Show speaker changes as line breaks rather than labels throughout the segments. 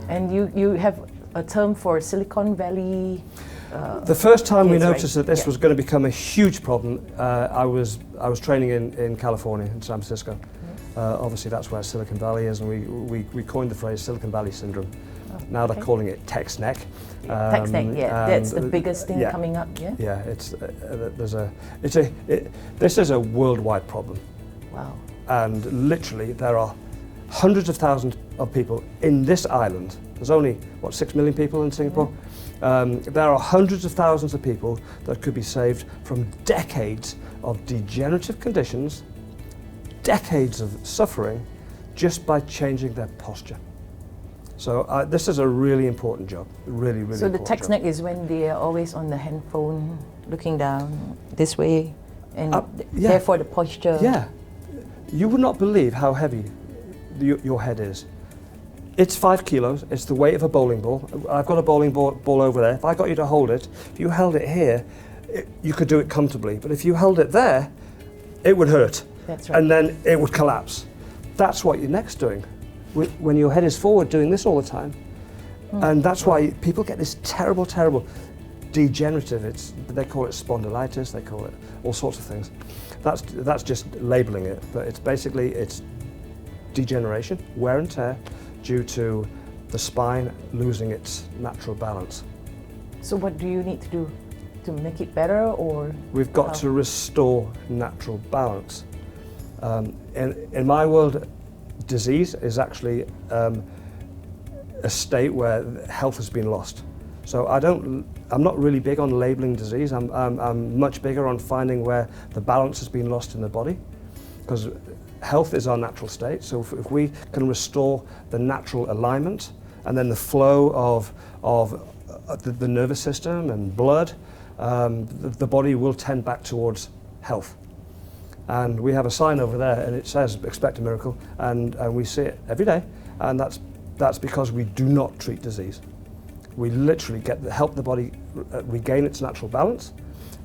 And you have a term for Silicon Valley.
The first time we
kids,
noticed
right?
that this was going to become a huge problem, I was training in California, in San Francisco. Obviously that's where Silicon Valley is, and we coined the phrase Silicon Valley syndrome. Now they're calling it Tex Neck.
Tex Neck, yeah, that's the biggest thing coming up, yeah?
Yeah, this is a worldwide problem.
Wow.
And literally there are hundreds of thousands of people in this island. There's only, what, 6 million people in Singapore? There are hundreds of thousands of people that could be saved from decades of degenerative conditions, decades of suffering, just by changing their posture. So this is a really important job, really important
So the
job.
Tex Neck is when they are always on the handphone, looking down this way, and therefore the posture.
Yeah, you would not believe how heavy your head is. It's 5 kilos, it's the weight of a bowling ball. I've got a bowling ball over there. If I got you to hold it, if you held it here, you could do it comfortably. But if you held it there, it would hurt.
That's right.
And then it would collapse. That's what your neck's doing. When your head is forward, doing this all the time. And that's why people get this terrible, terrible degenerative, they call it spondylitis, they call it all sorts of things. That's just labeling it, but it's basically, it's degeneration, wear and tear, due to the spine losing its natural balance.
So what do you need to do to make it better, or?
We've got to restore natural balance. In my world, disease is actually a state where health has been lost. So I'm not really big on labeling disease. I'm much bigger on finding where the balance has been lost in the body, because health is our natural state. So if we can restore the natural alignment and then the flow of the nervous system and blood, the body will tend back towards health. And we have a sign over there, and it says "Expect a miracle," and we see it every day. And that's because we do not treat disease. We literally help the body regain its natural balance,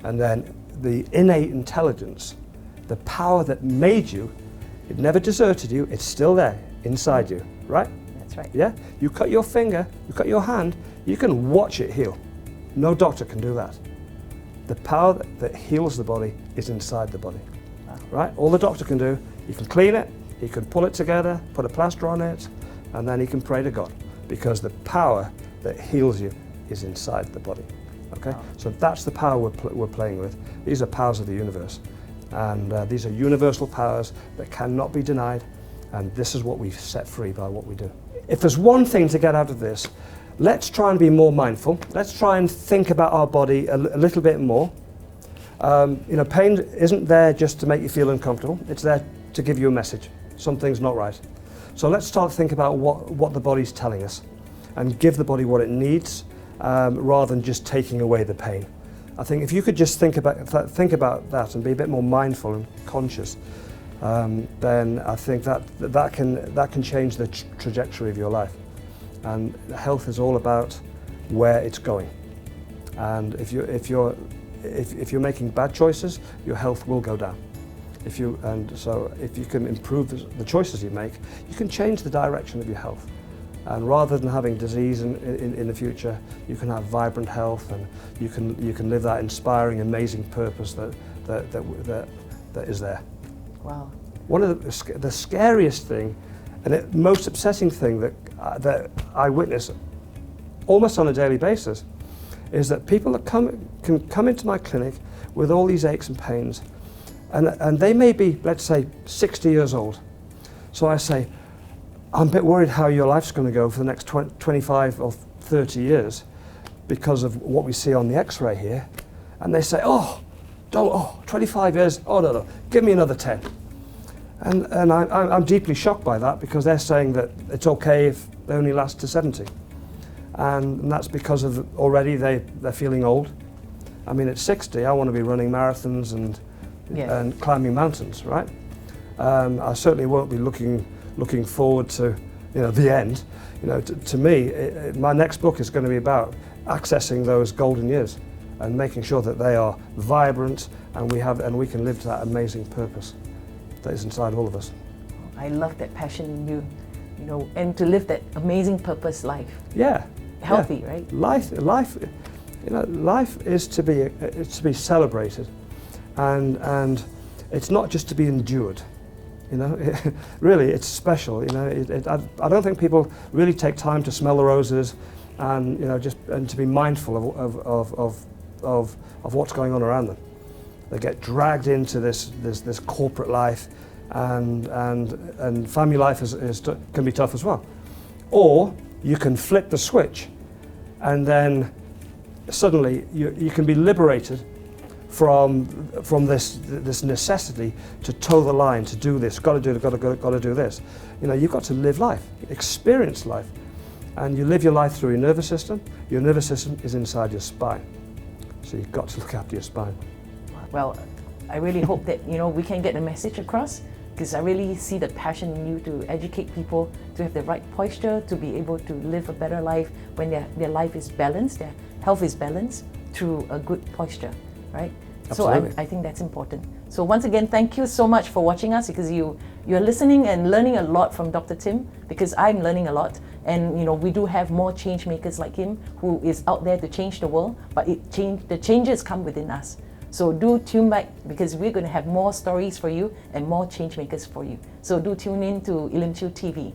and then the innate intelligence, the power that made you, it never deserted you. It's still there inside you, right?
That's right.
Yeah. You cut your finger, you cut your hand, you can watch it heal. No doctor can do that. The power that heals the body is inside the body. Right? All the doctor can do, he can clean it, he can pull it together, put a plaster on it, and then he can pray to God, because the power that heals you is inside the body. Okay? So that's the power we're playing with. These are powers of the universe, and these are universal powers that cannot be denied, and this is what we've set free by what we do. If there's one thing to get out of this, let's try and be more mindful. Let's try and think about our body a little bit more. Pain isn't there just to make you feel uncomfortable. It's there to give you a message. Something's not right. So let's start to think about what the body's telling us, and give the body what it needs, rather than just taking away the pain. I think if you could just think about that and be a bit more mindful and conscious, then I think that can change the trajectory of your life. And health is all about where it's going. And if you're making bad choices, your health will go down. So if you can improve the choices you make, you can change the direction of your health. And rather than having disease in the future, you can have vibrant health, and you can live that inspiring, amazing purpose that is there.
Wow.
One of the scariest thing, and the most upsetting thing that I witness almost on a daily basis, is that people that can come into my clinic with all these aches and pains, and they may be, let's say, 60 years old. So I say, I'm a bit worried how your life's going to go for the next 25 or 30 years because of what we see on the X-ray here. And they say, 25 years, no, give me another 10. And I'm deeply shocked by that, because they're saying that it's okay if they only last to 70. And that's because of already they're feeling old. I mean, at 60, I want to be running marathons and climbing mountains, right? I certainly won't be looking forward to the end. To me, my next book is going to be about accessing those golden years and making sure that they are vibrant, and we can live to that amazing purpose that is inside all of us.
I love that passion in you. you know, and to live that amazing purpose life.
Yeah.
Healthy, right?
Life, you know, life is to be celebrated, and it's not just to be endured. You know, really, it's special. You know, I don't think people really take time to smell the roses, and you know, and to be mindful of what's going on around them. They get dragged into this corporate life, and family life can be tough as well. Or you can flip the switch, and then suddenly you can be liberated from this necessity to toe the line, to do this, got to do this. You know, you've got to live life, experience life, and you live your life through your nervous system. Your nervous system is inside your spine, so you've got to look after your spine.
Well, I really hope that, you know, we can get the message across, because I really see the passion in you to educate people to have the right posture, to be able to live a better life when their life is balanced, their health is balanced through a good posture, right?
Absolutely.
So I think that's important. So once again, thank you so much for watching us, because you're listening and learning a lot from Dr. Tim, because I'm learning a lot. And you know, we do have more change makers like him who is out there to change the world, but the changes come within us. So do tune back, because we're going to have more stories for you and more change makers for you. So do tune in to Ilimchu TV.